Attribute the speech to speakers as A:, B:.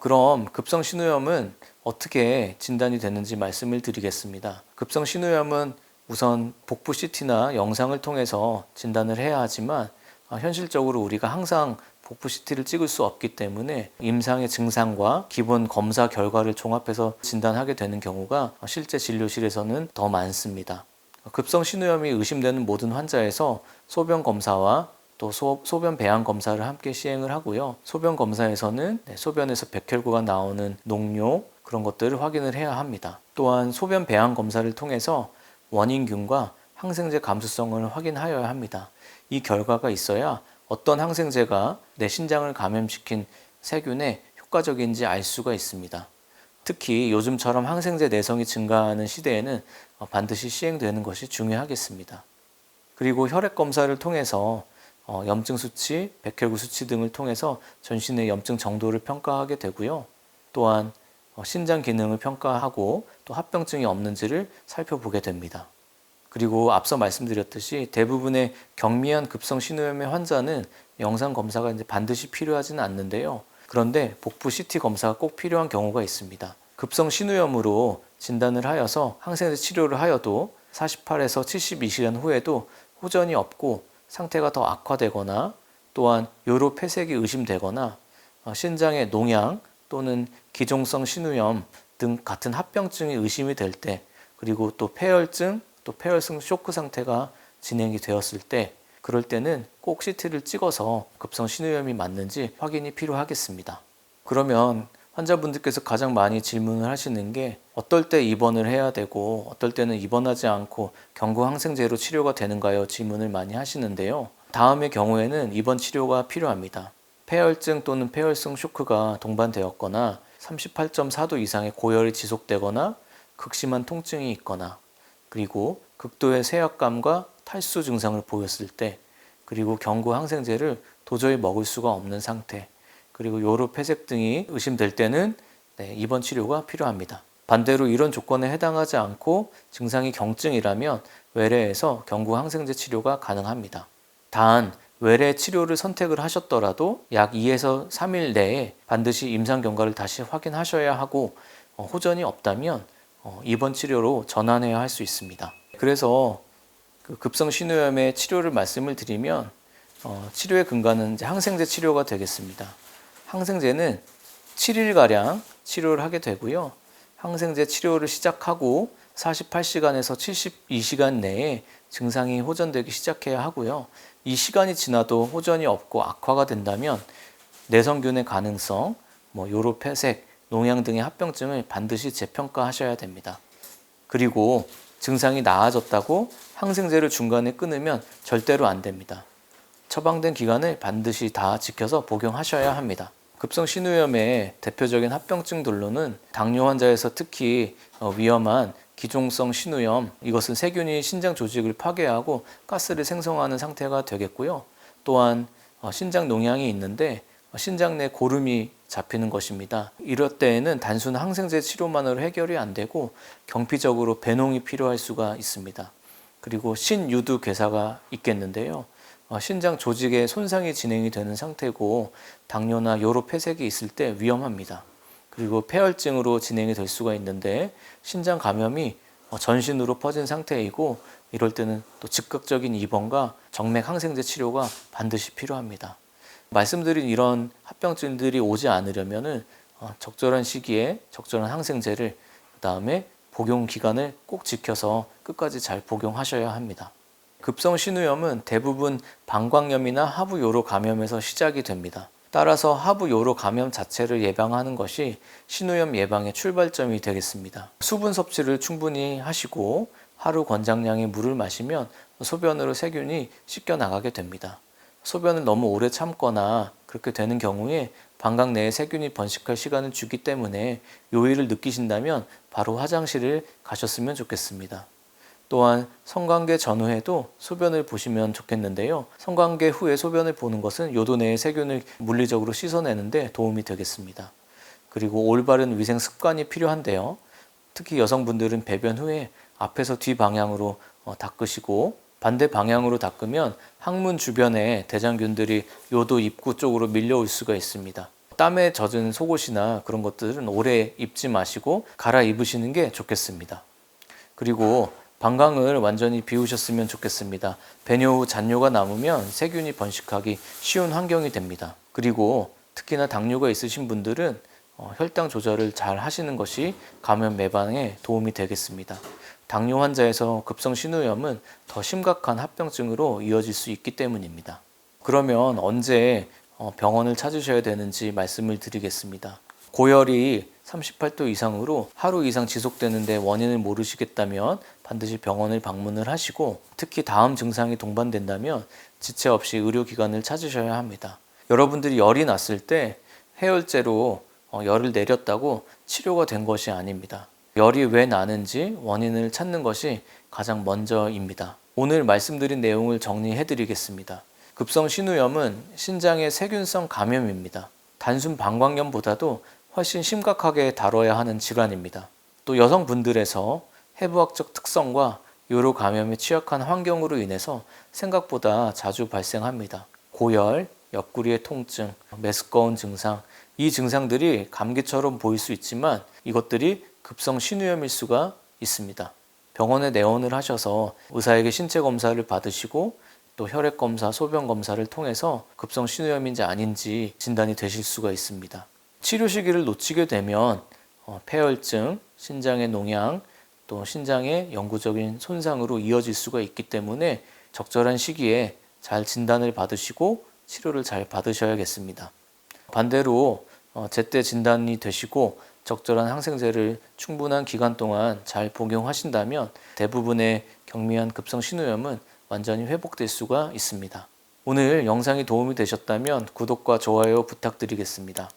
A: 그럼 급성 신우염은 어떻게 진단이 되는지 말씀을 드리겠습니다. 급성 신우염은 우선 복부 CT나 영상을 통해서 진단을 해야 하지만 현실적으로 우리가 항상 복부 CT를 찍을 수 없기 때문에 임상의 증상과 기본 검사 결과를 종합해서 진단하게 되는 경우가 실제 진료실에서는 더 많습니다. 급성 신우염이 의심되는 모든 환자에서 소변 검사와 또 소변 배양 검사를 함께 시행을 하고요. 소변 검사에서는 소변에서 백혈구가 나오는 농료 그런 것들을 확인을 해야 합니다. 또한 소변 배양 검사를 통해서 원인균과 항생제 감수성을 확인하여야 합니다. 이 결과가 있어야 어떤 항생제가 내 신장을 감염시킨 세균에 효과적인지 알 수가 있습니다. 특히 요즘처럼 항생제 내성이 증가하는 시대에는 반드시 시행되는 것이 중요하겠습니다. 그리고 혈액 검사를 통해서 염증 수치, 백혈구 수치 등을 통해서 전신의 염증 정도를 평가하게 되고요. 또한 신장 기능을 평가하고 또 합병증이 없는지를 살펴보게 됩니다. 그리고 앞서 말씀드렸듯이 대부분의 경미한 급성 신우염의 환자는 영상 검사가 반드시 필요하지는 않는데요. 그런데 복부 CT 검사가 꼭 필요한 경우가 있습니다. 급성 신우염으로 진단을 하여서 항생제 치료를 하여도 48에서 72시간 후에도 호전이 없고 상태가 더 악화되거나 또한 요로 폐색이 의심되거나 신장의 농양 또는 기종성 신우염 등 같은 합병증이 의심이 될 때, 그리고 또 폐혈증 또 폐혈성 쇼크 상태가 진행이 되었을 때, 그럴 때는 꼭 CT를 찍어서 급성 신우염이 맞는지 확인이 필요하겠습니다. 그러면 환자분들께서 가장 많이 질문을 하시는 게 어떨 때 입원을 해야 되고 어떨 때는 입원하지 않고 경구 항생제로 치료가 되는가요? 질문을 많이 하시는데요. 다음의 경우에는 입원 치료가 필요합니다. 폐혈증 또는 폐혈성 쇼크가 동반되었거나 38.4도 이상의 고열이 지속되거나 극심한 통증이 있거나, 그리고 극도의 쇠약감과 탈수 증상을 보였을 때, 그리고 경구 항생제를 도저히 먹을 수가 없는 상태, 그리고 요로 폐색 등이 의심될 때는 입원 치료가 필요합니다. 반대로 이런 조건에 해당하지 않고 증상이 경증이라면 외래에서 경구 항생제 치료가 가능합니다. 단 외래 치료를 선택을 하셨더라도 약 2에서 3일 내에 반드시 임상 경과를 다시 확인하셔야 하고 호전이 없다면 입원 치료로 전환해야 할 수 있습니다. 그래서 급성 신우염의 치료를 말씀을 드리면 치료의 근간은 이제 항생제 치료가 되겠습니다. 항생제는 7일가량 치료를 하게 되고요. 항생제 치료를 시작하고 48시간에서 72시간 내에 증상이 호전되기 시작해야 하고요. 이 시간이 지나도 호전이 없고 악화가 된다면 내성균의 가능성, 요로 폐색, 농양 등의 합병증을 반드시 재평가하셔야 됩니다. 그리고 증상이 나아졌다고 항생제를 중간에 끊으면 절대로 안 됩니다. 처방된 기간을 반드시 다 지켜서 복용하셔야 합니다. 급성 신우염의 대표적인 합병증들로는 당뇨 환자에서 특히 위험한 기종성 신우염, 이것은 세균이 신장 조직을 파괴하고 가스를 생성하는 상태가 되겠고요. 또한 신장 농양이 있는데 신장 내 고름이 잡히는 것입니다. 이럴 때에는 단순 항생제 치료만으로 해결이 안 되고 경피적으로 배농이 필요할 수가 있습니다. 그리고 신유두 괴사가 있겠는데요. 신장 조직에 손상이 진행이 되는 상태고 당뇨나 요로 폐색이 있을 때 위험합니다. 그리고 폐혈증으로 진행이 될 수가 있는데 신장 감염이 전신으로 퍼진 상태이고 이럴 때는 또 즉각적인 입원과 정맥 항생제 치료가 반드시 필요합니다. 말씀드린 이런 합병증들이 오지 않으려면 적절한 시기에 적절한 항생제를, 그 다음에 복용 기간을 꼭 지켜서 끝까지 잘 복용하셔야 합니다. 급성 신우염은 대부분 방광염이나 하부 요로 감염에서 시작이 됩니다. 따라서 하부 요로 감염 자체를 예방하는 것이 신우염 예방의 출발점이 되겠습니다. 수분 섭취를 충분히 하시고 하루 권장량의 물을 마시면 소변으로 세균이 씻겨 나가게 됩니다. 소변을 너무 오래 참거나 그렇게 되는 경우에 방광 내에 세균이 번식할 시간을 주기 때문에 요일을 느끼신다면 바로 화장실을 가셨으면 좋겠습니다. 또한 성관계 전후에도 소변을 보시면 좋겠는데요. 성관계 후에 소변을 보는 것은 요도 내의 세균을 물리적으로 씻어내는데 도움이 되겠습니다. 그리고 올바른 위생 습관이 필요한데요. 특히 여성분들은 배변 후에 앞에서 뒤 방향으로 닦으시고 반대 방향으로 닦으면 항문 주변에 대장균들이 요도 입구 쪽으로 밀려올 수가 있습니다. 땀에 젖은 속옷이나 그런 것들은 오래 입지 마시고 갈아입으시는 게 좋겠습니다. 그리고 방광을 완전히 비우셨으면 좋겠습니다. 배뇨 후 잔뇨가 남으면 세균이 번식하기 쉬운 환경이 됩니다. 그리고 특히나 당뇨가 있으신 분들은 혈당 조절을 잘 하시는 것이 감염 예방에 도움이 되겠습니다. 당뇨 환자에서 급성 신우염은 더 심각한 합병증으로 이어질 수 있기 때문입니다. 그러면 언제 병원을 찾으셔야 되는지 말씀을 드리겠습니다. 고열이 38도 이상으로 하루 이상 지속되는데 원인을 모르시겠다면 반드시 병원을 방문을 하시고, 특히 다음 증상이 동반된다면 지체 없이 의료기관을 찾으셔야 합니다. 여러분들이 열이 났을 때 해열제로 열을 내렸다고 치료가 된 것이 아닙니다. 열이 왜 나는지 원인을 찾는 것이 가장 먼저입니다. 오늘 말씀드린 내용을 정리해 드리겠습니다. 급성 신우염은 신장의 세균성 감염입니다. 단순 방광염보다도 훨씬 심각하게 다뤄야 하는 질환입니다. 또 여성분들에서 해부학적 특성과 요로 감염에 취약한 환경으로 인해서 생각보다 자주 발생합니다. 고열, 옆구리의 통증, 메스꺼운 증상, 이 증상들이 감기처럼 보일 수 있지만 이것들이 급성 신우염일 수가 있습니다. 병원에 내원을 하셔서 의사에게 신체 검사를 받으시고 또 혈액 검사, 소변 검사를 통해서 급성 신우염인지 아닌지 진단이 되실 수가 있습니다. 치료 시기를 놓치게 되면 폐혈증, 신장의 농양, 또 신장의 영구적인 손상으로 이어질 수가 있기 때문에 적절한 시기에 잘 진단을 받으시고 치료를 잘 받으셔야겠습니다. 반대로 제때 진단이 되시고 적절한 항생제를 충분한 기간 동안 잘 복용하신다면 대부분의 경미한 급성 신우염은 완전히 회복될 수가 있습니다. 오늘 영상이 도움이 되셨다면 구독과 좋아요 부탁드리겠습니다.